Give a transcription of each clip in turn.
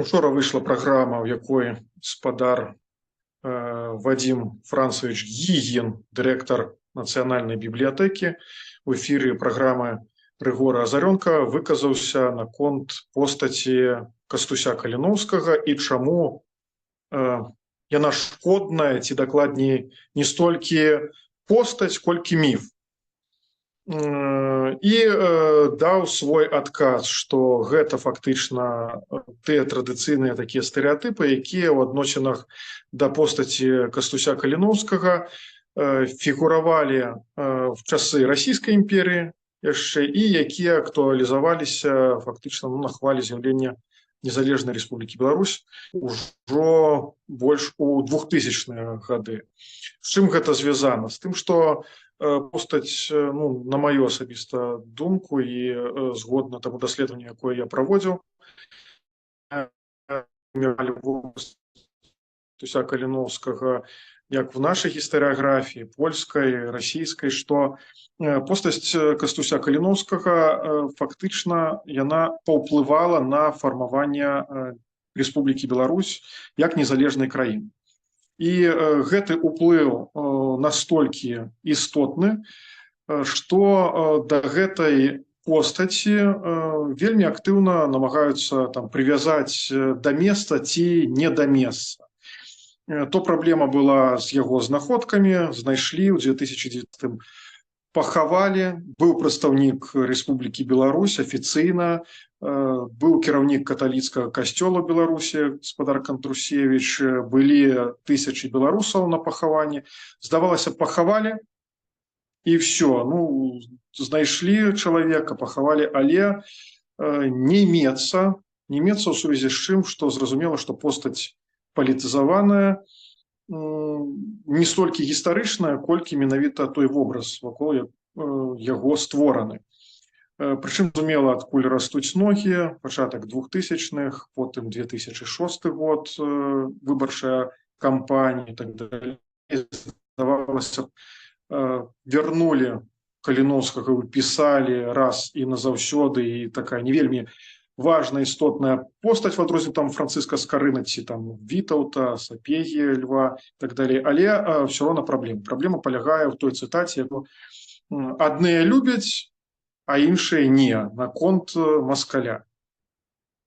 Учора вышла праграма, у якой спадар Вадим Францевич Гігін, дырэктар нацыянальнай бібліятэкі, у эфіры праграмы Рыгора Азарёнка выказаўся наконт постаці Кастуся Каліноўскага і чаму яна шкодная, ці дакладней не столькі постаць, колькі міф. І даў свой адказ, што гэта фактычна тыя традыцыйныя такія стэрэатыпы, якія ў адносінах да постаці Кастуся Каліноўскага фігуравалі в часы Расійскай імперіі яшчэ і якія актуалізаваліся фактычна на хвалі з'яўлення Незалежнай Рэспублікі Беларусь ужо больш у 2000-е гады. З чым гэта звязана? З тым, што постаць, на маю асабіста думку і згодна таму даследаванню, якое я праводзіў, Кастуся Каліноўскага, як в нашай гістарыяграфіі, польскай, расійскай, што постаць Кастуся Каліноўскага фактычна яна паўплывала на фармаванне Рэспублікі Беларусь як незалежнай краіны. І гэты ўплыў настолькі істотны, што да гэтай постаці вельмі актыўна намагаюцца прывязаць да месца ці не да месца. То праблема была з яго знаходкамі, знайшлі ў 2009 пахавалі, быў прадстаўнік Рэспублікі Беларусь афіцыйна, быў кіраўнік каталіцкага касцёла Беларусі, спадар Кантрусевіч, былі тысячы беларусаў на пахаванні. Здавалася, пахавалі, і все, знайшлі чалавека, пахавалі, але не мецца ў сувязі з чым, што зразумела, што постаць палітызаваная, не столькі гістарычная, колькі менавіта той вобраз вакол яго створаны. Прычым, зразумела, адкуль растуць ногі, пачатак 2000-х, потым 2006 год, выбарчая кампанія і так далее. Здавалася, вярнулі Каліноўскага, выпісалі раз і назаўсёды, і такая не вельмі важная, істотная постаць, в адрозненне Францыска Скарына ці Вітаўта, Сапегі Льва і так далее. Але все роўна праблема. Праблема палягае ў той цытаце, яку адныя любяць, а іншыя не, наконт маскаля.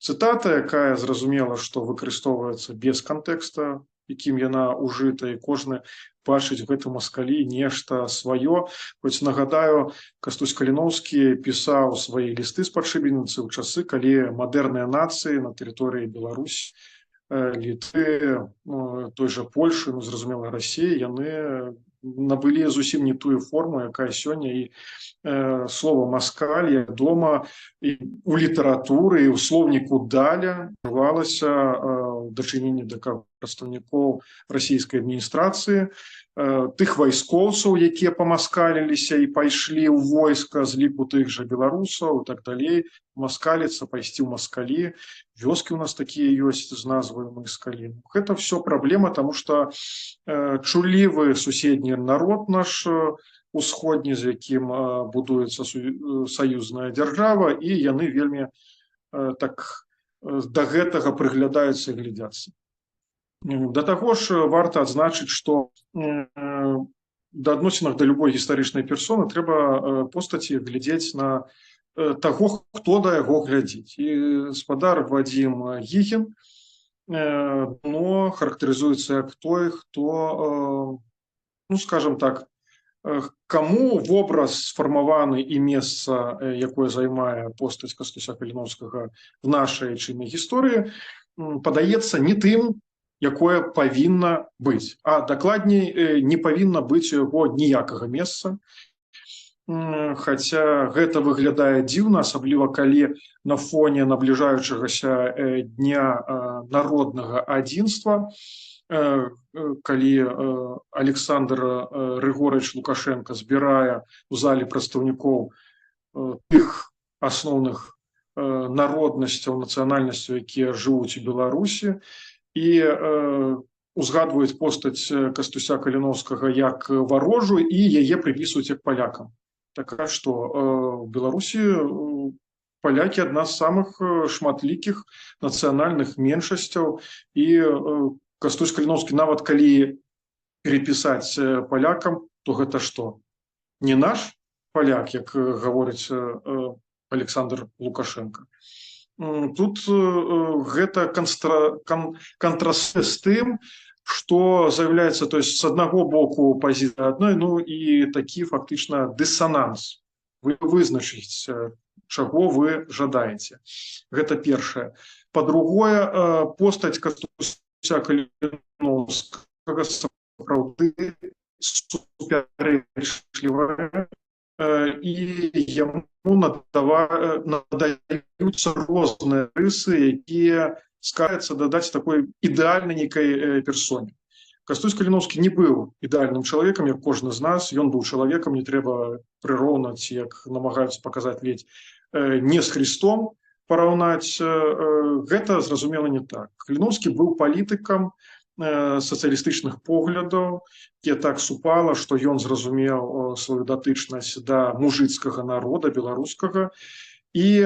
Цытата, якая зразумела, што выкарыстоўваецца без кантэкста, якім яна ўжыта, і кожны бачыць у гэтым маскалі нешта сваё. Хоць нагадаю, Кастусь Каліноўскі пісаў свае лісты з падшыбеніцы ў часы, калі мадэрныя нацыі на тэрыторыі Беларусь, Літвы, той жа Польшы, зразумела, Расіі, яны набылі зусім не тую форму, якая сёння, і слова маскаль, вядома, і у літаратуры, і ў слоўніку даля ўжывалася ў дачыненні да прадстаўнікоў расійскай адміністрацыі, тых вайскоўцаў, якія памаскаліліся і пайшлі ў войска з ліку тых жа беларусаў і так далей, маскаліцца, пайсці ў маскалі. Вёскі ў нас такія ёсць з назвай маскалі. Гэта все праблема, таму што чулівы суседні народ наш усходні, з якім будуецца саюзная дзяржава, і яны вельмі так да гэтага прыглядаюцца і глядзяцца. Да таго ж варта адзначыць, што да адносінах да любой гістарычнай персоны трэба постаці глядзець на таго, хто да яго глядзіць. І спадар Вадим Гігін характарызуецца як той, хто, скажем так, каму вобраз сфармаваны і месца, якое займае постаць Кастуся Каліноўскага в нашай чыннай гісторыі, падаецца не тым, якое павінна быць, а дакладней не павінна быць у яго ніякага месца. Хаця гэта выглядае дзіўна, асабліва калі на фоне набліжаючагася дня народнага адзінства, калі Александр Григорович Лукашенко збірае у залі прадстаўнікоў тых асноўных народнасцяў, нацыянальнасцяў, якія жывуць у Беларусі, і узгадваюць постаць Кастуся Каліноўскага як варожую і яе прыпісваюць як палякам. Такая, што в Беларусі палякі адна з самых шматлікіх нацыянальных меншасцяў, і Кастусь Каліноўскі нават калі перепісаць палякам, то гэта што? Не наш паляк, як гаворыць Александр Лукашенко. Тут гэта кантрастуе з тым, што з'яўляецца, то есть, з аднаго боку пазіцыя адной, ну і такі фактычна дысананс. Вы вызначыць, чаго вы жадаеце. Гэта першае. Па-другое, постаць Кастуся Каліноўскага сапраўды супярэчлівая, і яму надаюцца розныя рысы, якія скараюцца дадаць такой ідэальнай нейкай персоне. Кастусь Каліноўскі не быў ідэальным чалавекам, як кожны з нас. Ён быў чалавекам, не трэба прыроўнаць, як намагаюцца паказаць ледзь, не з Христом параўнаць. Гэта, зразумела, не так. Каліноўскі быў палітыкам сацыялістычных поглядаў, якія так супала, што ён зразумеў сваю датычнасць да мужыцкага народа беларускага і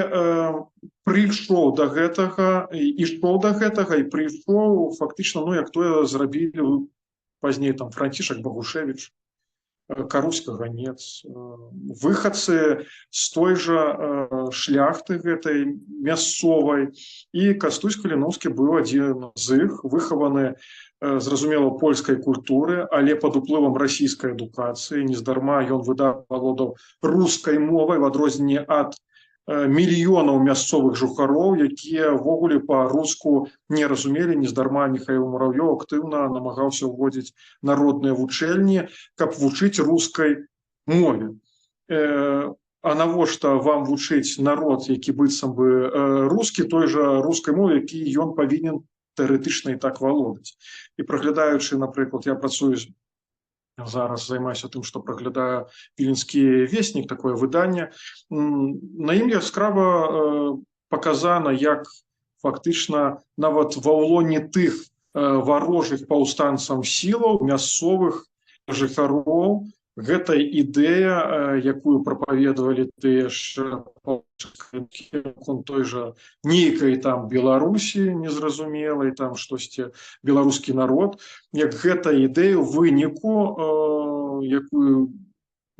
прыйшоў да гэтага, ішоў да гэтага і прыйшоў фактычна, ну, як тое зрабілі пазней там Францішак Багушевіч, Каруська Ганец, выхадцы з той жа шляхты гэтай мясцовай, і Кастусь Каліноўскі быў адзін з іх, выхаваны, зразумела, польскай культуры, але пад уплывам расійскай адукацыі. Нездарма ён валодаў рускай мовай, в адрозненне ад мільёнаў мясцовых жыхароў, якія ўвогуле па-руску не разумелі. Нездарма Міхаіл Мурав'ёў актыўна намагаўся ўводзіць народныя вучэльні, каб вучыць рускай мове. А навошта вам вучыць народ, які быццам бы рускі, той жа рускай мове, які ён павінен тэарэтычна і так валодаць. І праглядаючы, напрыклад, я працую зараз, займаюся тым, што праглядаю Віленскі веснік, такое выданне. На ім яскрава паказана, як фактычна нават ва ўлоне тых варожых паўстанцам сілаў мясцовых жыхароў гэта ідэя, якую прапаведавалі тыя ж той жа нейкай там Беларусі незразумелай, там штосьці беларускі народ, як гэта ідэя ў выніку, якую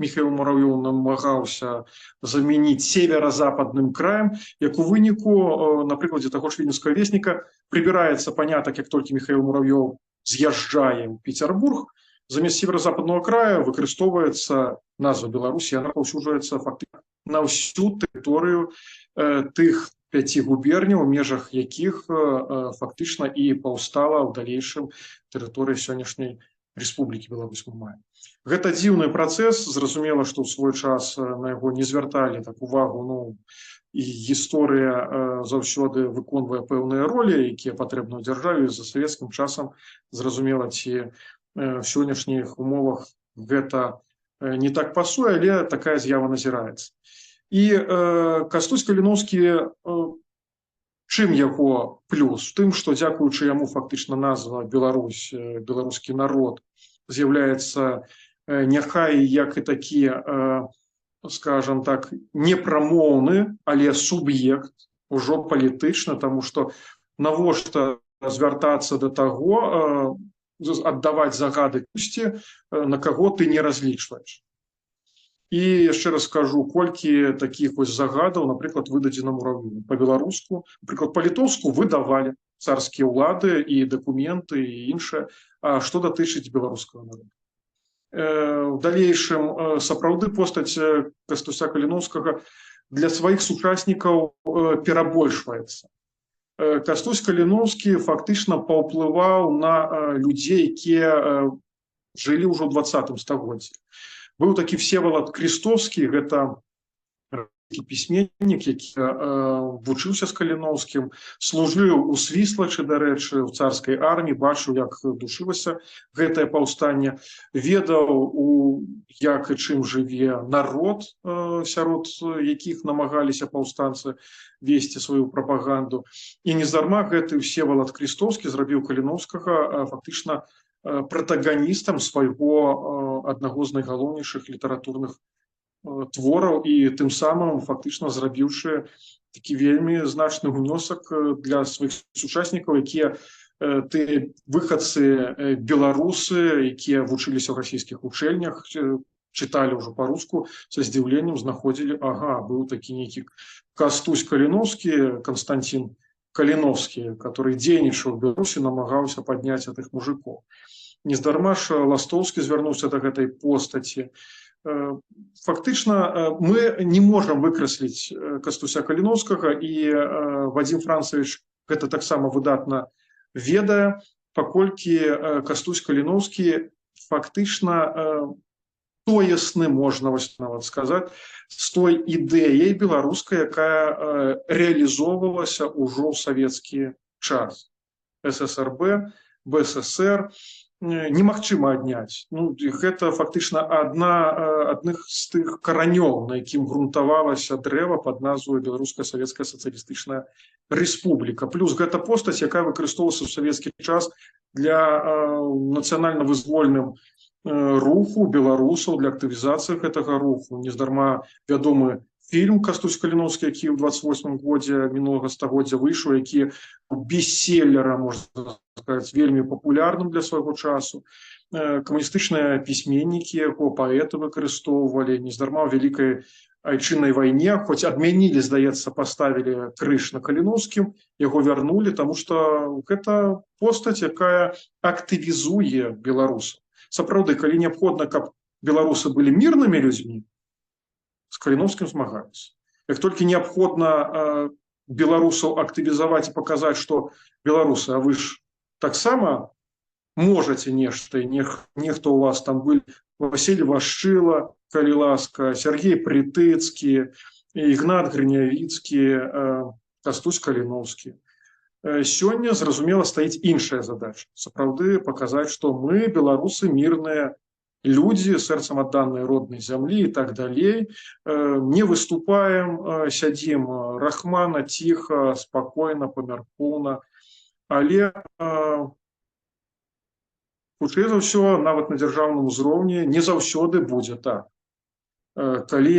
Міхаіл Мурав'ёў намагаўся замяніць северо-западным краем, як у выніку, на прыкладзе таго ж Віленскага весніка, прыбіраецца панятак, як толькі Міхаіл Мурав'ёў з'язджае ў Петербург, замест северо-западного края выкарыстоўваецца назва Беларусі, яна паўсюджваецца фактычна на ўсю тэрыторыю тых 5 губерняў, у межах якіх фактычна і паўстала ў далейшым тэрыторыя сённяшняй Рэспублікі Беларусь мы маем. Гэта дзіўны працэс, зразумела, што ў свой час на яго не звярталі так увагу, ну, і гісторыя заўсёды выконвае пэўныя ролі, якія патрэбны ў дзяржаве, за савецкім часам, зразумела, ці в сённяшніх умовах гэта не так пасуе, але такая з'ява назіраецца. І Кастусь Каліноўскі, чым яго плюс? Тым, што дзякуючы яму фактычна назва Беларусь, беларускі народ з'яўляецца няхай як і такі, скажам так, непрамоўны, але суб'ект ужо палітычны, таму што навошта звяртацца да таго, аддаваць загады кусці, на каго ты не разлічваеш. І яшчэ раз скажу, колькі такіх вось загадаў, напрыклад, выдадзена Мурав'ёву. Па-беларуску, напрыклад, па-літоўску выдавалі царскія ўлады і дакументы і іншае, а што датычыць беларускага народа. В далейшым сапраўды постаць Кастуся Каліноўскага для сваіх сучаснікаў перабольшваецца. Кастусь Каліноўскі фактычна паўплываў на людзей, якія жылі ўжо ў 20 стагоддзі. Быў такі Всевалад Крестовскі, гэта пісьменнік, які вучыўся з Каліноўскім, служыў у Свіслачы, дарэчы, у царскай арміі, бачыў, як душылася гэтае паўстанне, ведаў, як і чым жыве народ, сярод якіх намагаліся паўстанцы весці сваю прапаганду. І нездарма гэты Всевалад Крестовскі зрабіў Каліноўскага фактычна пратаганістам свайго аднаго з найгалоўнейшых літаратурных твораў і тым самым фактычна зрабіўшы такі вельмі значны ўнёсак для сваіх сучаснікаў, якія ты выхадцы беларусы, якія вучыліся ў расійскіх вучэльнях, чыталі ўжо па-руску, са здзіўленнем знаходзілі, ага, быў такі нейкі Кастусь Каліноўскі, Константин Каліновскі, который дзейнічаў у Беларусі, намагаўся падняць гэтых мужикоў. Нездарма ж Ластоўскі звярнуўся да гэтай постаці. Фактычна мы не можам выкрасліць Кастуся Каліноўскага, і Вадзім Францавіч гэта таксама выдатна ведае, паколькі Кастусь Каліноўскі фактычна тоесны, можна нават сказаць, з той ідэяй беларускай, якая рэалізоўвалася ўжо ў савецкі час. ССРБ, БССР немагчыма адняць. Гэта фактычна адных з тых каранёў, на якім грунтавалася дрэва пад назвой Беларуская Савецкая Сацыялістычная Рэспубліка. Плюс гэта постаць, якая выкарыстоўвалася ў савецкі час для нацыянальна-вызвольным руху беларусаў, для актывізацыі гэтага руху. Нездарма вядомы фільм «Кастусь Каліноўскі», які ў 28-м годзе мінулага стагоддзя выйшаў, які бестселлерам, можна сказаць, вельмі папулярным для свайго часу. Камуністычныя пісьменнікі яго, паэты выкарыстоўвалі. Нездарма ў Вялікай айчыннай вайне, хоць адмянілі, здаецца, паставілі крыж на Каліноўскім, яго вярнулі, таму што гэта постаць, якая актывізуе беларусаў. Сапраўды, калі неабходна, каб беларусы былі мірнымі людзьмі, з Каліноўскім змагаліся. Як толькі неабходна беларусаў актывізаваць і паказаць, што беларусы, а вы ж таксама можаце нешта, і нехто у вас там былі, Васіль Вашчыла, калі ласка, Сергей Прытыцкі, Ігнат Грынявіцкі, Кастусь Каліноўскі. Сёння, зразумела, стаіць іншая задача. Сапраўды паказаць, што мы, беларусы, мірныя людзі, сэрцам адданыя роднай зямлі і так далей. Не выступаем, сядзім рахмана, ціха, спакойна, памяркоўна. Але хутчэй за ўсё, нават на дзяржаўным узроўні не заўсёды будзе так. Калі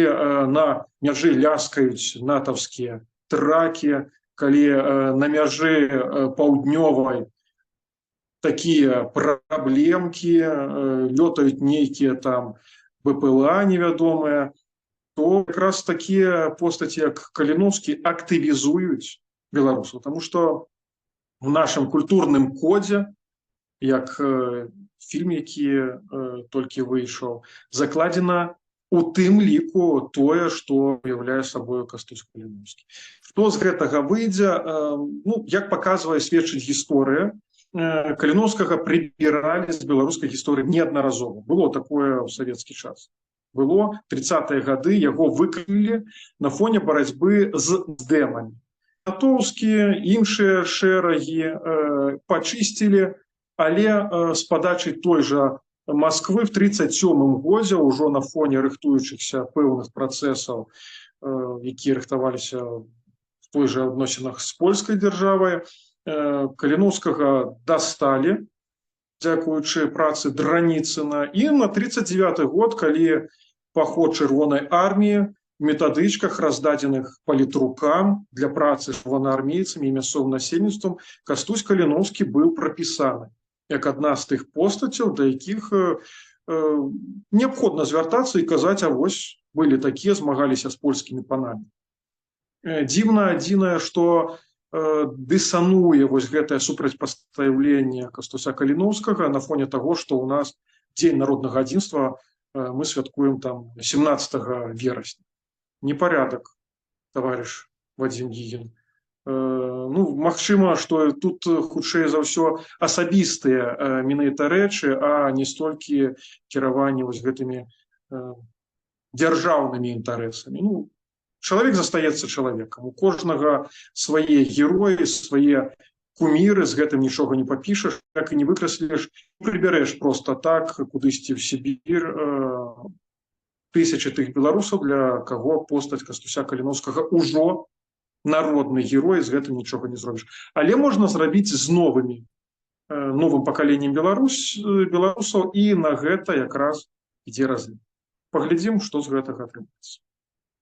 на мяжы ляскаюць натаўскія тракі, калі на мяжы паўднёвай такія праблемкі, лётаюць нейкія там БПЛА невядомыя, то якраз такія постаці, як Каліноўскі, актывізуюць беларусаў. Таму што в нашым культурным кодзе, як фільм, які толькі выйшаў, закладзена у тым ліку тое, што уяўляе сабою Кастусь Каліноўскі. Што з гэтага выйдзе? Як паказвае, сведчыць гісторыя, Каліноўскага прыбіралі з беларускай гісторыі неаднаразова. Было такое ў савецкі час. Было 30-е гады, яго выкрылі на фоне барацьбы з дэмамі. Латоўскія, іншыя шэрагі пачысцілі, але з падачай той жа Масквы в 1937 годзе, ўжо на фоне рыхтуючыхся пэўных працэсаў, якія рыхтаваліся в той жа адносінах з польскай дзяржавай, Каліноўскага дасталі, дзякуючы працы Драніцына, і на 39-й год, калі паход Чырвонай арміі в метадычках, раздадзеных палітрукам для працы з чырвонаармейцамі і мясцовым насельніцтвам, Кастусь Каліноўскі быў прапісаны як адна з тых постацяў, да якіх неабходна звяртацца і казаць, а вось былі такія, змагаліся з польскімі панамі. Дзіўна адзінае, што дысануе вось гэтае супрацьпастаўленне Кастуся Каліноўскага на фоне таго, што ў нас Дзень народнага адзінства мы святкуем там 17 верасня. Непарядак, таварыш Вадзім Гігін. Магчыма, што тут хутчэй за ўсё асабістыя менавіта рэчы, а не столькі кіраванне вось гэтымі дзяржаўнымі інтарэсамі. Чалавек застаецца чалавекам. У кожнага свае героі, свае куміры, з гэтым нічога не папішаш, так і не выкрасліш, прыбярэш проста так кудысьці ў Сібір тысячы тых беларусаў, для каго постаць Кастуся Каліноўскага ўжо народны герой, з гэтым нічога не зробіш. Але можна зрабіць з новым пакаленнем беларусаў, і на гэта якраз ідзе разлік. Паглядзім, што з гэтага атрымаецца.